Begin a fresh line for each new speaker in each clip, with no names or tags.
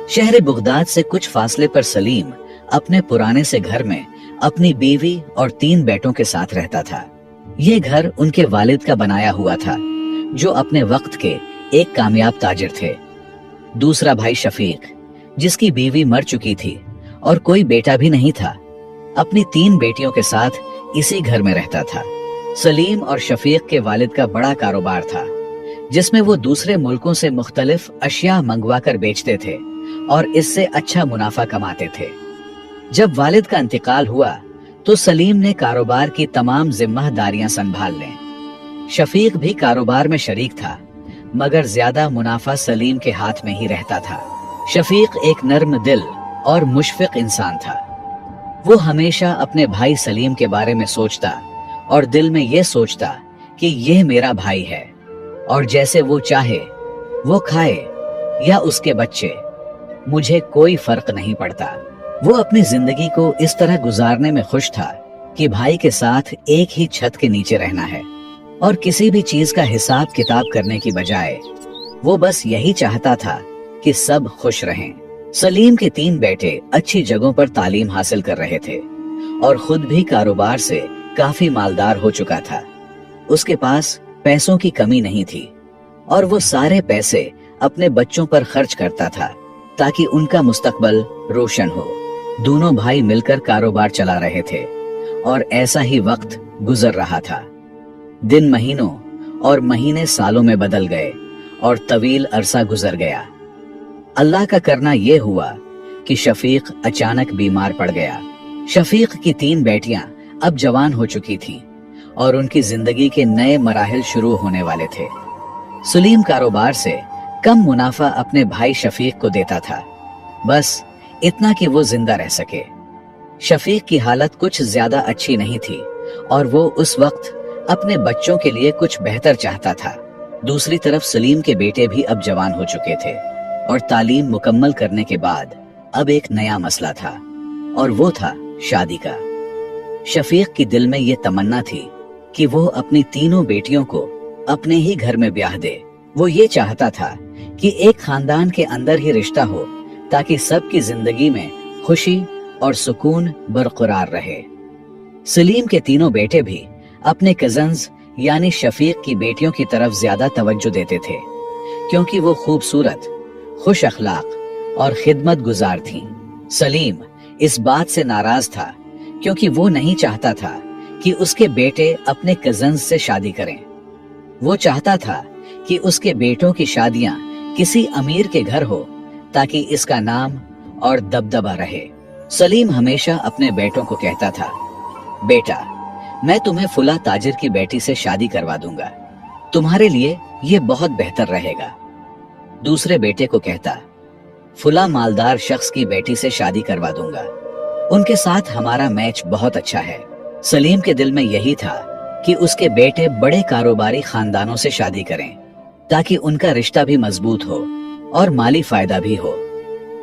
शहर बगदाद से कुछ फासले पर सलीम अपने पुराने से घर में अपनी बीवी और 3 बेटों के साथ रहता था। ये घर उनके वालिद का बनाया हुआ था, जो अपने वक्त के एक कामयाब ताजिर थे। दूसरा भाई शफीक, जिसकी बीवी मर चुकी थी और कोई बेटा भी नहीं था, अपनी 3 बेटियों के साथ इसी घर में रहता था। सलीम और शफीक के वालिद का बड़ा कारोबार था, जिसमें वो दूसरे मुल्कों से मुख्तलिफ अशिया मंगवा कर बेचते थे और इससे अच्छा मुनाफा कमाते थे। जब वालिद का इंतकाल हुआ तो सलीम ने कारोबार की तमाम जिम्मेदारियां संभाल लें। शफीक भी कारोबार में शरीक था, मगर ज्यादा मुनाफा सलीम के हाथ में ही रहता था। शफीक एक नर्म दिल और मुशफिक इंसान था। वो हमेशा अपने भाई सलीम के बारे में सोचता और दिल में ये सोचता कि यह मेरा भाई है और जैसे वो चाहे वो खाए या उसके बच्चे, मुझे कोई फर्क नहीं पड़ता। वो अपनी जिंदगी को इस तरह गुजारने में खुश था कि भाई के साथ एक ही छत के नीचे रहना है और किसी भी चीज का हिसाब किताब करने की बजाय वो बस यही चाहता था कि सब खुश रहें। सलीम के 3 बेटे अच्छी जगहों पर तालीम हासिल कर रहे थे और खुद भी कारोबार से काफी मालदार हो चुका था। उसके पास पैसों की कमी नहीं थी और वो सारे पैसे अपने बच्चों पर खर्च करता था ताकि उनका मुस्तकबल रोशन हो। दोनों भाई मिलकर कारोबार चला रहे थे और ऐसा ही वक्त गुजर रहा था। दिन महीनों और महीने सालों में बदल गए और तवील अरसा गुजर गया। अल्लाह का करना यह हुआ कि शफीक अचानक बीमार पड़ गया। शफीक की 3 बेटियां अब जवान हो चुकी थीं और उनकी जिंदगी के नए मराहिल शुरू होने वाले थे। सलीम कारोबार से कम मुनाफा अपने भाई शफीक को देता था, बस इतना कि वो जिंदा रह सके। शफीक की हालत कुछ ज्यादा अच्छी नहीं थी और वो उस वक्त अपने बच्चों के लिए कुछ बेहतर चाहता था। दूसरी तरफ सलीम के बेटे भी अब जवान हो चुके थे और तालीम मुकम्मल करने के बाद अब एक नया मसला था और वो था शादी का। शफीक की दिल में ये तमन्ना थी कि वो अपनी तीनों बेटियों को अपने ही घर में ब्याह दे। वो ये चाहता था कि एक खानदान के अंदर ही रिश्ता हो ताकि सबकी जिंदगी में खुशी और सुकून बरकरार रहे। सलीम के तीनों बेटे भी अपने कजन्स यानी शफीक की बेटियों की तरफ ज्यादा तवज्जो देते थे, क्योंकि वो खूबसूरत, खुश अखलाक और खिदमत गुजार थीं। सलीम इस बात से नाराज था क्योंकि वो नहीं चाहता था कि उसके बेटे अपने कजन्स से शादी करें। वो चाहता था कि उसके बेटों की शादियां किसी अमीर के घर हो ताकि इसका नाम और दबदबा रहे। सलीम हमेशा अपने बेटों को कहता था, बेटा, मैं तुम्हें फुला ताजिर की बेटी से शादी करवा दूंगा, तुम्हारे लिए ये बहुत बेहतर रहेगा। दूसरे बेटे को कहता, फुला मालदार शख्स की बेटी से शादी करवा दूंगा, उनके साथ हमारा मैच बहुत अच्छा है। सलीम के दिल में यही था कि उसके बेटे बड़े कारोबारी खानदानों से शादी करें ताकि उनका रिश्ता भी मजबूत हो और माली फायदा भी हो।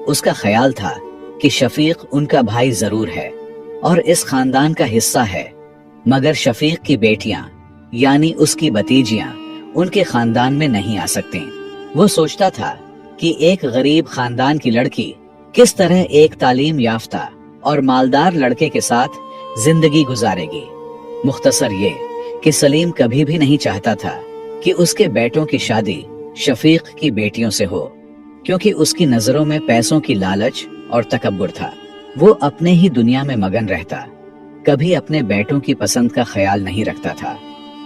उसका ख्याल था कि शफीक उनका भाई जरूर है और इस खानदान का हिस्सा है, मगर शफीक की बेटियां यानी उसकी भतीजियां उनके खानदान में नहीं आ सकती। वो सोचता था कि एक गरीब खानदान की लड़की किस तरह एक तालीम याफ्ता और मालदार लड़के के साथ जिंदगी गुजारेगी। मुख्तसर ये कि सलीम कभी भी नहीं चाहता था कि उसके बेटों की शादी शफीक की बेटियों से हो, क्योंकि उसकी नजरों में पैसों की लालच और तकब्बुर था। वो अपने ही दुनिया में मगन रहता, कभी अपने बेटों की पसंद का ख्याल नहीं रखता था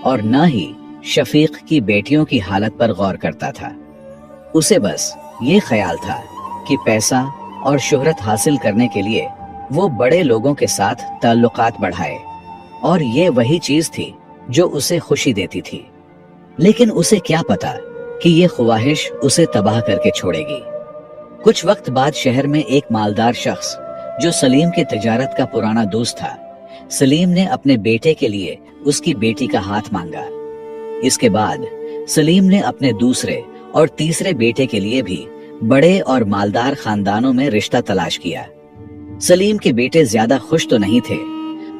और न ही शफीक की बेटियों की हालत पर गौर करता था। उसे बस ये ख्याल था कि पैसा और शोहरत हासिल करने के लिए वो बड़े लोगों के साथ ताल्लुकात बढ़ाए और ये वही चीज थी जो उसे खुशी देती थी। लेकिन उसे क्या पता कि ये ख्वाहिश उसे तबाह करके छोड़ेगी। कुछ वक्त बाद शहर में एक मालदार शख्स जो सलीम की तिजारत का पुराना दोस्त था, सलीम ने अपने बेटे के लिए उसकी बेटी का हाथ मांगा। इसके बाद सलीम ने अपने दूसरे और तीसरे बेटे के लिए भी बड़े और मालदार खानदानों में रिश्ता तलाश किया। सलीम के बेटे ज्यादा खुश तो नहीं थे,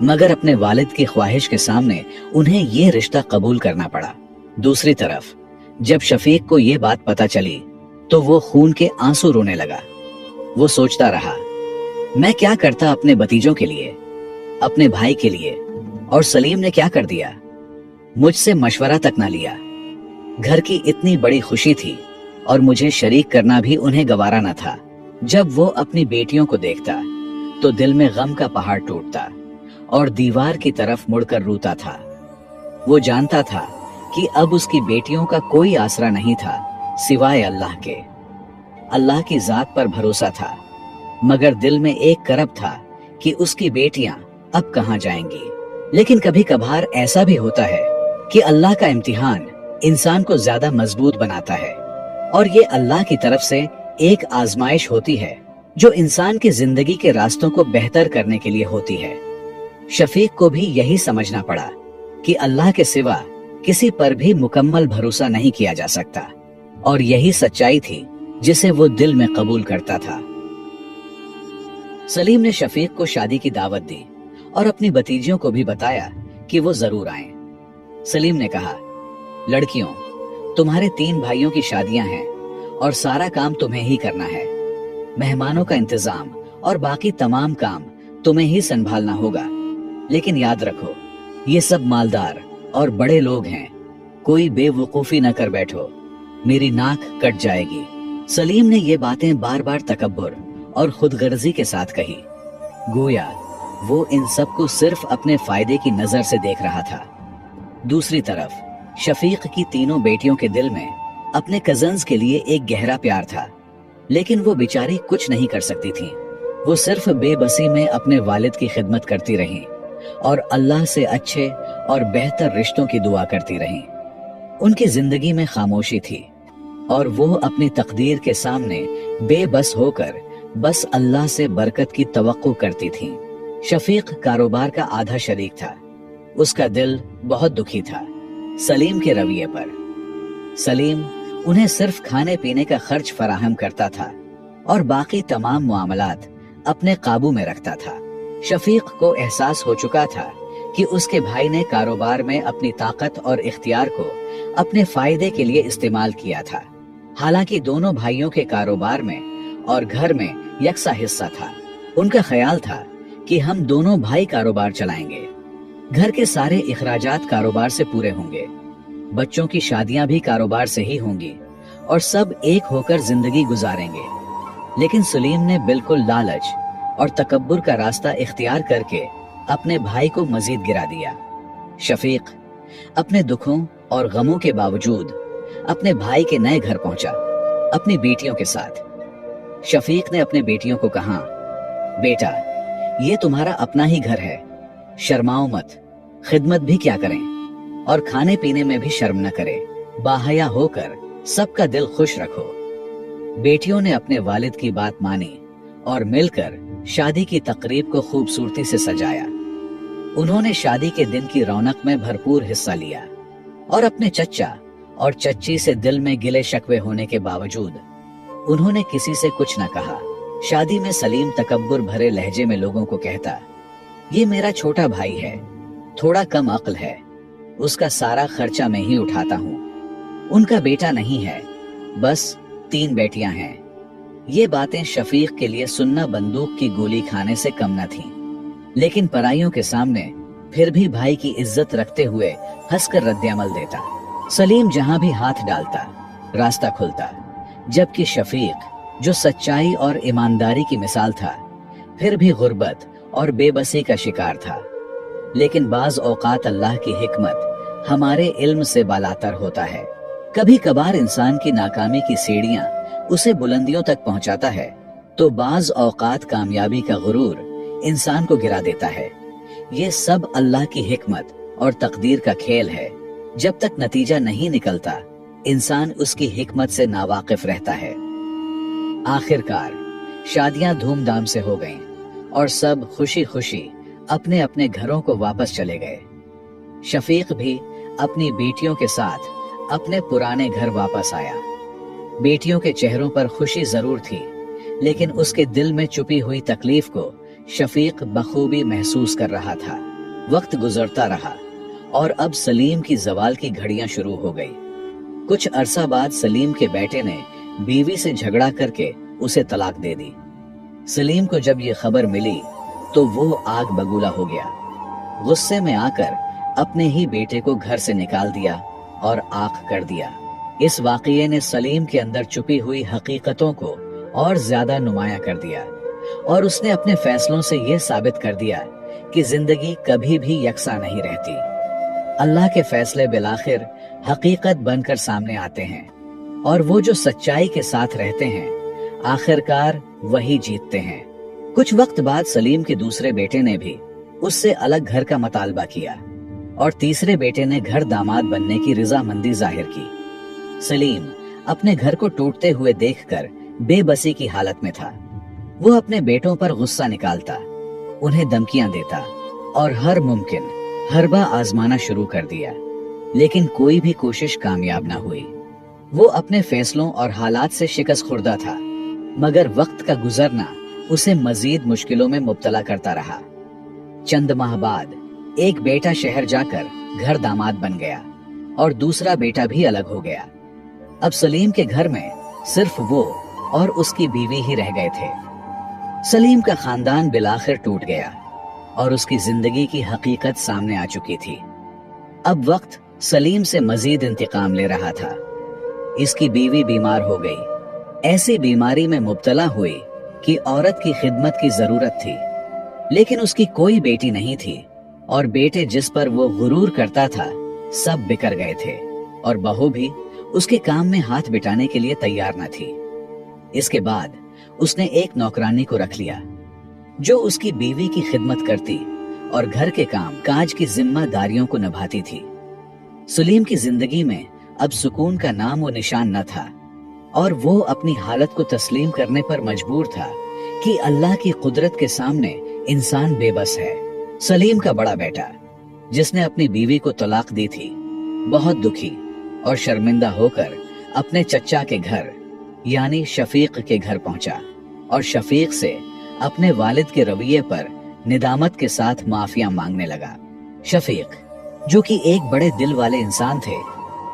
मगर अपने वालिद की ख्वाहिश के सामने उन्हें ये रिश्ता कबूल करना पड़ा। दूसरी तरफ जब शफीक को ये बात पता चली तो वो खून के आंसू रोने लगा। वो सोचता रहा, मैं क्या करता अपने भतीजों के लिए, अपने भाई के लिए, और सलीम ने क्या कर दिया, मुझसे मशवरा तक ना लिया। घर की इतनी बड़ी खुशी थी और मुझे शरीक करना भी उन्हें गवारा न था। जब वो अपनी बेटियों को देखता तो दिल में गम का पहाड़ टूटता और दीवार की तरफ मुड़कर रोता था। वो जानता था कि अब उसकी बेटियों का कोई आसरा नहीं था सिवाय अल्लाह के। अल्लाह की जात पर भरोसा था, मगर दिल में एक करब था कि उसकी बेटियां अब कहां जाएंगी। लेकिन कभी कभार ऐसा भी होता है कि अल्लाह का इम्तिहान इंसान को ज्यादा मजबूत बनाता है, और ये अल्लाह की तरफ से एक आजमाइश होती है जो इंसान की जिंदगी के रास्तों को बेहतर करने के लिए होती है। शफीक को भी यही समझना पड़ा कि अल्लाह के सिवा किसी पर भी मुकम्मल भरोसा नहीं किया जा सकता, और यही सच्चाई थी जिसे वो दिल में कबूल करता था। सलीम ने शफीक को शादी की दावत दी और अपनी भतीजियों को भी बताया कि वो जरूर आएं। सलीम ने कहा, लड़कियों, तुम्हारे 3 भाइयों की शादियां हैं और सारा काम तुम्हें ही करना है। मेहमानों का इंतजाम और बाकी तमाम काम तुम्हें ही संभालना होगा। लेकिन याद रखो, ये सब मालदार और बड़े लोग हैं, कोई बेवकूफी न कर बैठो, मेरी नाक कट जाएगी। सलीम ने ये बातें बार बार तकब्बुर और खुदगर्जी के साथ कही, गोया वो इन सबको सिर्फ अपने फायदे की नजर से देख रहा था। दूसरी तरफ शफीक की तीनों बेटियों के दिल में अपने कजन्स के लिए एक गहरा प्यार था, लेकिन वो बेचारी कुछ नहीं कर सकती थी। वो सिर्फ बेबसी में अपने वालिद की खिदमत करती रहीं और अल्लाह से अच्छे और बेहतर रिश्तों की दुआ करती रहीं। उनकी जिंदगी में खामोशी थी और वो अपनी तकदीर के सामने बेबस होकर बस अल्लाह से बरकत की तवक्को करती थी। शफीक कारोबार का आधा शरीक था। उसका दिल बहुत दुखी था सलीम के रवैये पर। सलीम उन्हें सिर्फ खाने पीने का खर्च फराहम करता था और बाकी तमाम मामलात अपने काबू में रखता था। शफीक को एहसास हो चुका था कि उसके भाई ने कारोबार में अपनी ताकत और इख्तियार को अपने फायदे के लिए इस्तेमाल किया था। हालांकि दोनों भाइयों के कारोबार में और घर में यकसा हिस्सा था। उनका ख्याल था कि हम दोनों भाई कारोबार चलाएंगे, घर के सारे इखराजात कारोबार से पूरे होंगे, बच्चों की शादियां भी कारोबार से ही होंगी और सब एक होकर जिंदगी गुजारेंगे। लेकिन सलीम ने बिल्कुल लालच और तकब्बुर का रास्ता इख्तियार करके अपने भाई को मजीद गिरा दिया। शफीक अपने दुखों और गमों के बावजूद अपने भाई के नए घर पहुंचा अपनी बेटियों के साथ। शफीक ने अपने बेटियों को कहा, बेटा, ये तुम्हारा अपना ही घर है, शर्माओ मत, खिदमत भी क्या करें और खाने पीने में भी शर्म न करें, बाहया होकर सबका दिल खुश रखो। बेटियों ने अपने वालिद की बात मानी और मिलकर शादी की तकरीब को खूबसूरती से सजाया। उन्होंने शादी के दिन की रौनक में भरपूर हिस्सा लिया और अपने चच्चा और चच्ची से दिल में गिले शक्वे होने के बावजूद उन्होंने किसी से कुछ न कहा। शादी में सलीम तकब्बुर भरे लहजे में लोगों को कहता, ये मेरा छोटा भाई है, थोड़ा कम अक्ल है, उसका सारा खर्चा मैं ही उठाता हूँ, उनका बेटा नहीं है, बस 3 बेटियां हैं। ये बातें शफीक के लिए सुन्ना बंदूक की गोली खाने से कम न थीं। लेकिन पराइयों के सामने फिर भी भाई की इज्जत रखते हुए हंसकर रद्द-ए-अमल देता। सलीम जहां भी हाथ डालता रास्ता खुलता, जबकि शफीक जो सच्चाई और ईमानदारी की मिसाल था फिर भी गुर्बत और बेबसी का शिकार था। लेकिन बाज औकात अल्लाह की हिकमत हमारे इल्म से बालातर होता है। कभी कभार इंसान की नाकामी की सीढ़ियां उसे बुलंदियों तक पहुंचाता है, तो बाज औकात कामयाबी का गुरूर इंसान को गिरा देता है। ये सब अल्लाह की हिकमत और तकदीर का खेल है। जब तक नतीजा नहीं निकलता, इंसान उसकी हिकमत से नावाकिफ रहता है। आखिरकार शादियां धूमधाम से हो गईं और सब खुशी खुशी अपने अपने घरों को वापस चले गए। शफीक भी अपनी बेटियों के साथ अपने पुराने घर वापस आया। बेटियों के चेहरों पर खुशी जरूर थी, लेकिन उसके दिल में छुपी हुई तकलीफ को शफीक बखूबी महसूस कर रहा था। वक्त गुजरता रहा और अब सलीम की जवाल की घड़ियां शुरू हो गई। कुछ अरसा बाद सलीम के बेटे ने बीवी से झगड़ा करके उसे तलाक दे दी। सलीम को जब ये खबर मिली तो वो आग बबूला हो गया। गुस्से में आकर अपने ही बेटे को घर से निकाल दिया और आग कर दिया। इस वाकये ने सलीम के अंदर छुपी हुई हकीकतों को और ज्यादा नुमाया कर दिया और उसने अपने फैसलों से यह साबित कर दिया कि जिंदगी कभी भी यकसा नहीं रहती। अल्लाह के फैसले बिलाखिर हकीकत बनकर सामने आते हैं और वो जो सच्चाई के साथ रहते हैं आखिरकार वही जीतते हैं। कुछ वक्त बाद सलीम के दूसरे बेटे ने भी उससे अलग घर का मतालबा किया और तीसरे बेटे ने घर दामाद बनने की रजामंदी जाहिर की। सलीम अपने घर को टूटते हुए देखकर बेबसी की हालत में था। वो अपने बेटों पर गुस्सा निकालता, उन्हें धमकियां देता और हर मुमकिन हरबा आजमाना शुरू कर दिया, लेकिन कोई भी कोशिश कामयाब ना हुई। वो अपने फैसलों और हालात से शिकस्त खुर्दा था, मगर वक्त का गुजरना उसे मजीद मुश्किलों में मुब्तला करता रहा। चंद माह बाद एक बेटा शहर जाकर घर दामाद बन गया और दूसरा बेटा भी अलग हो गया। अब सलीम के घर में सिर्फ वो और उसकी बीवी ही रह गए थे। सलीम का खानदान बिलाखिर टूट गया और उसकी जिंदगी की हकीकत सामने आ चुकी थी। अब वक्त सलीम से मजीद इंतकाम ले रहा था। इसकी बीवी बीमार हो गई। ऐसी बीमारी में मुब्तला हुई कि औरत की खिदमत की जरूरत थी, लेकिन उसकी कोई बेटी नहीं थी और बेटे जिस पर वो गुरूर करता था सब बिखर गए थे और बहू भी उसके काम में हाथ बिटाने के लिए तैयार न थी। इसके बाद उसने एक नौकरानी को रख लिया जो उसकी बीवी की खिदमत करती और घर के काम काज की जिम्मेदारियों को निभाती थी। सलीम की जिंदगी में अब सुकून का नाम व निशान न था और वो अपनी हालत को तस्लीम करने पर मजबूर था कि अल्लाह की कुदरत के सामने इंसान बेबस है। सलीम का बड़ा बेटा जिसने अपनी बीवी को तलाक दी थी बहुत दुखी और शर्मिंदा होकर अपने चचा के घर यानी शफीक के घर पहुंचा और शफीक से अपने वालिद के रवैये पर निदामत के साथ माफिया मांगने लगा। शफीक जो कि एक बड़े दिल वाले इंसान थे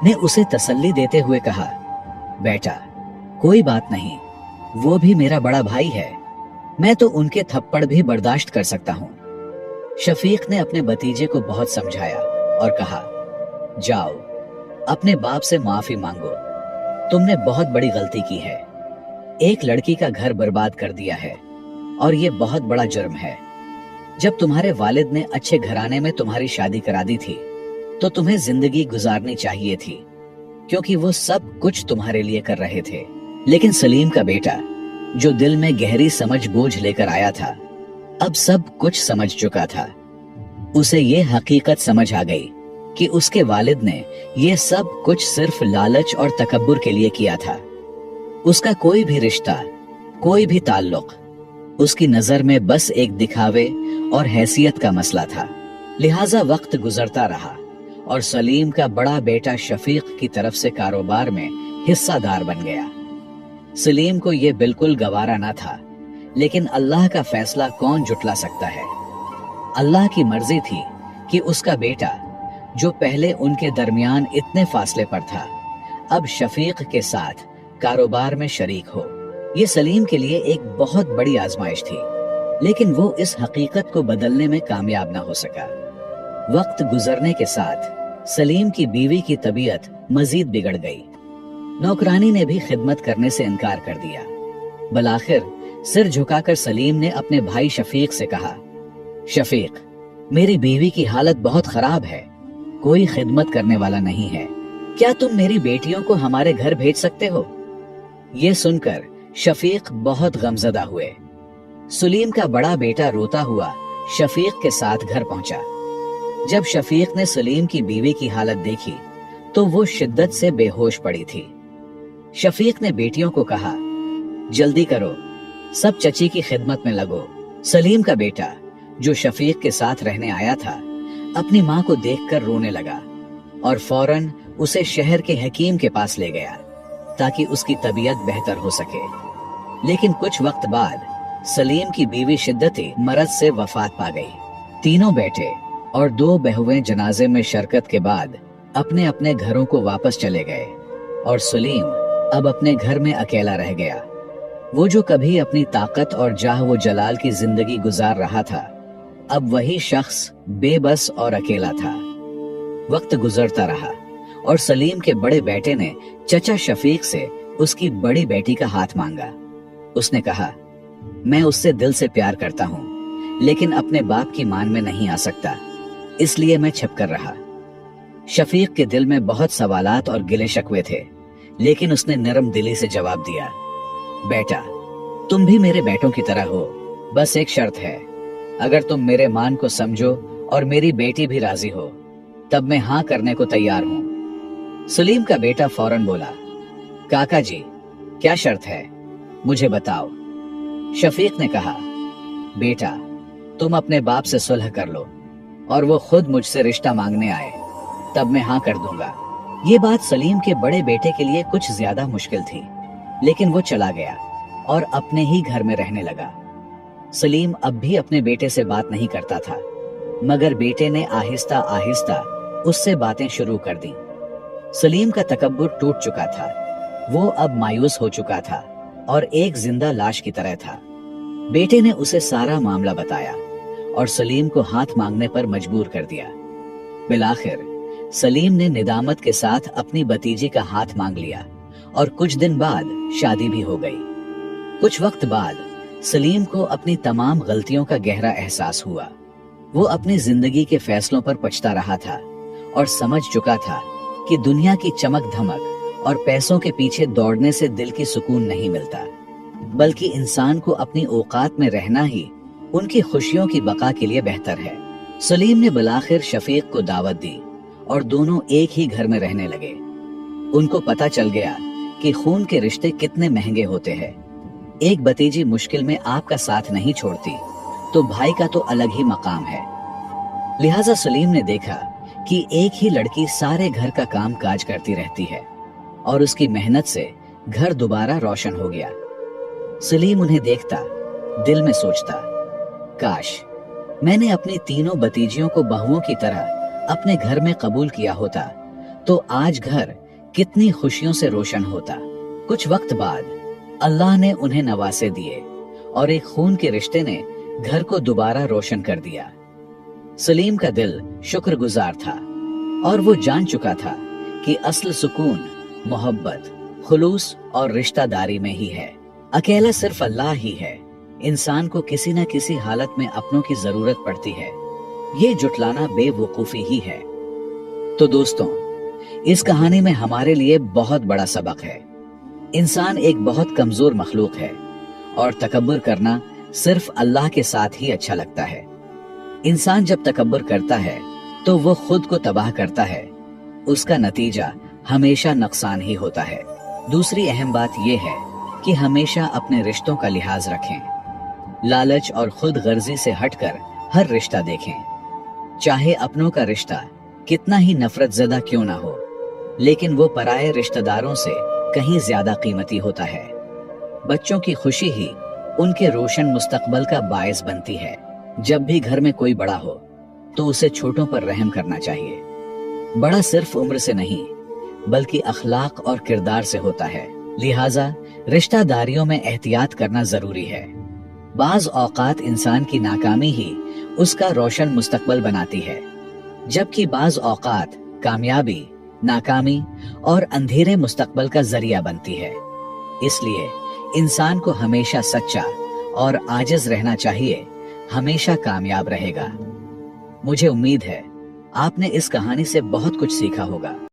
ने उसे तसल्ली देते हुए कहा, बेटा कोई बात नहीं, वो भी मेरा बड़ा भाई है, मैं तो उनके थप्पड़ भी बर्दाश्त कर सकता हूँ। शफीक ने अपने भतीजे को बहुत समझाया और कहा, जाओ अपने बाप से माफी मांगो, तुमने बहुत बड़ी गलती की है। एक लड़की का घर बर्बाद कर दिया है और ये बहुत बड़ा जुर्म है। जब तुम्हारे वालिद ने अच्छे घराने में तुम्हारी शादी करा दी थी तो तुम्हें जिंदगी गुजारनी चाहिए थी, क्योंकि वो सब कुछ तुम्हारे लिए कर रहे थे। लेकिन सलीम का बेटा जो दिल में गहरी समझ बोझ लेकर आया था अब सब कुछ समझ चुका था। उसे ये हकीकत समझ आ गई कि उसके वालिद ने ये सब कुछ सिर्फ लालच और तकब्बुर के लिए किया था। उसका कोई भी रिश्ता, कोई भी ताल्लुक उसकी नजर में बस एक दिखावे और हैसियत का मसला था। लिहाजा वक्त गुजरता रहा और सलीम का बड़ा बेटा शफीक की तरफ से कारोबार में हिस्सादार बन गया। सलीम को यह बिल्कुल गवारा न था, लेकिन अल्लाह का फैसला कौन जुटला सकता है। अल्लाह की मर्जी थी कि उसका बेटा जो पहले उनके दरमियान इतने फासले पर था अब शफीक के साथ कारोबार में शरीक हो। ये सलीम के लिए एक बहुत बड़ी आजमाइश थी, लेकिन वो इस हकीकत को बदलने में कामयाब ना हो सका। वक्त गुजरने के साथ सलीम की बीवी की तबीयत मजीद बिगड़ गई। नौकरानी ने भी खिदमत करने से इनकार कर दिया। बलाखिर सिर झुकाकर सलीम ने अपने भाई शफीक से कहा, शफीक मेरी बीवी की हालत बहुत खराब है, कोई खिदमत करने वाला नहीं है, क्या तुम मेरी बेटियों को हमारे घर भेज सकते हो? ये सुनकर शफीक बहुत गमजदा हुए। सलीम का बड़ा बेटा रोता हुआ शफीक के साथ घर पहुंचा। जब शफीक ने सलीम की बीवी की हालत देखी तो वो शिद्दत से बेहोश पड़ी थी। शफीक ने बेटियों को कहा, जल्दी करो, सब चची की खिदमत में लगो। सलीम का बेटा जो शफीक के साथ रहने आया था अपनी माँ को देखकर रोने लगा और फौरन उसे शहर के हकीम के पास ले गया ताकि उसकी तबीयत बेहतर हो सके। लेकिन कुछ वक्त बाद सलीम की बीवी शिद्दती मरज से वफात पा गई। तीनों बेटे और 2 बहुएं जनाजे में शिरकत के बाद अपने अपने घरों को वापस चले गए और सलीम अब अपने घर में अकेला रह गया। वो जो कभी अपनी ताकत और जाह व जलाल की जिंदगी गुजार रहा था, अब वही शख्स बेबस और अकेला था। वक्त गुजरता रहा और सलीम के बड़े बेटे ने चचा शफीक से उसकी बड़ी बेटी का हाथ मांगा। उसने कहा, मैं उससे दिल से प्यार करता हूँ, लेकिन अपने बाप की मान में नहीं आ सकता, इसलिए मैं छिप कर रहा। शफीक के दिल में बहुत सवालात और गिले शिकवे थे, लेकिन उसने नरम दिली से जवाब दिया, बेटा, तुम भी मेरे बेटों की तरह हो, बस एक शर्त है, अगर तुम मेरे मान को समझो और मेरी बेटी भी राजी हो, तब मैं हाँ करने को तैयार हूँ। सलीम का बेटा फौरन बोला, काका जी, क्या शर्त है, मुझे बताओ। शफीक ने कहा, बेटा, तुम अपने बाप से सुलह कर लो और वो खुद मुझसे रिश्ता मांगने आए, तब मैं हाँ कर दूंगा। ये बात सलीम के बड़े बेटे के लिए कुछ ज्यादा मुश्किल थी, लेकिन वो चला गया और अपने ही घर में रहने लगा। सलीम अब भी अपने बेटे से बात नहीं करता था, मगर बेटे ने आहिस्ता आहिस्ता उससे बातें शुरू कर दी। सलीम का तकब्बुर टूट चुका था, वो अब मायूस हो चुका था और एक जिंदा लाश की तरह था। बेटे ने उसे सारा मामला बताया और सलीम को हाथ मांगने पर मजबूर कर दिया। बिलाखिर सलीम ने निदामत के साथ अपनी भतीजी का हाथ मांग लिया और कुछ दिन बाद शादी भी हो गई। कुछ वक्त बाद सलीम को अपनी तमाम गलतियों का गहरा एहसास हुआ। वो अपनी जिंदगी के फैसलों पर पछता रहा था और समझ चुका था कि दुनिया की चमक धमक और पैसों के पीछे दौड़ने से दिल की सुकून नहीं मिलता, बल्कि इंसान को अपनी औकात में रहना ही उनकी खुशियों की बका के लिए बेहतर है। सलीम ने बिलाखिर शफीक को दावत दी और दोनों एक ही घर में रहने लगे। उनको पता चल गया कि खून के रिश्ते कितने महंगे होते हैं। एक भतीजी मुश्किल में आपका साथ नहीं छोड़ती, तो भाई का तो अलग ही मकाम है। लिहाजा सलीम ने देखा कि एक ही लड़की सारे घर का काम काज करती रहती है और उसकी मेहनत से घर दोबारा रोशन हो गया। सलीम उन्हें देखता, दिल में सोचता, काश मैंने अपनी तीनों भतीजियों को बहुओं की तरह अपने घर में कबूल किया होता, तो आज घर कितनी खुशियों से रोशन होता। कुछ वक्त बाद अल्लाह ने उन्हें नवासे दिए और एक खून के रिश्ते ने घर को दोबारा रोशन कर दिया। सलीम का दिल शुक्रगुजार था और वो जान चुका था कि असल सुकून मोहब्बत, खुलूस और रिश्तादारी में ही है। अकेला सिर्फ अल्लाह ही है। इंसान को किसी न किसी हालत में अपनों की जरूरत पड़ती है, ये जुटलाना बेवकूफी ही है। तो दोस्तों, इस कहानी में हमारे लिए बहुत बड़ा सबक है। इंसान एक बहुत कमजोर मखलूक है और तकब्बुर करना सिर्फ अल्लाह के साथ ही अच्छा लगता है। इंसान जब तकब्बुर करता है तो वो खुद को तबाह करता है, उसका नतीजा हमेशा नुकसान ही होता है। दूसरी अहम बात यह है कि हमेशा अपने रिश्तों का लिहाज रखें। लालच और खुद गर्जी से हटकर हर रिश्ता देखें। चाहे अपनों का रिश्ता कितना ही नफरत ज़दा क्यों ना हो, लेकिन वो पराये रिश्तेदारों से कहीं ज्यादा कीमती होता है। बच्चों की खुशी ही उनके रोशन मुस्तकबल का बायस बनती है। जब भी घर में कोई बड़ा हो तो उसे छोटों पर रहम करना चाहिए। बड़ा सिर्फ उम्र से नहीं, बल्कि अखलाक और किरदार से होता है। लिहाजा रिश्तेदारियों में एहतियात करना जरूरी है। बाज औकात इंसान की नाकामी ही उसका रोशन मुस्तकबल बनाती है, जबकि बाज औकात कामयाबी, नाकामी और अंधेरे मुस्तकबल का जरिया बनती है। इसलिए इंसान को हमेशा सच्चा और आजिज रहना चाहिए, हमेशा कामयाब रहेगा। मुझे उम्मीद है आपने इस कहानी से बहुत कुछ सीखा होगा।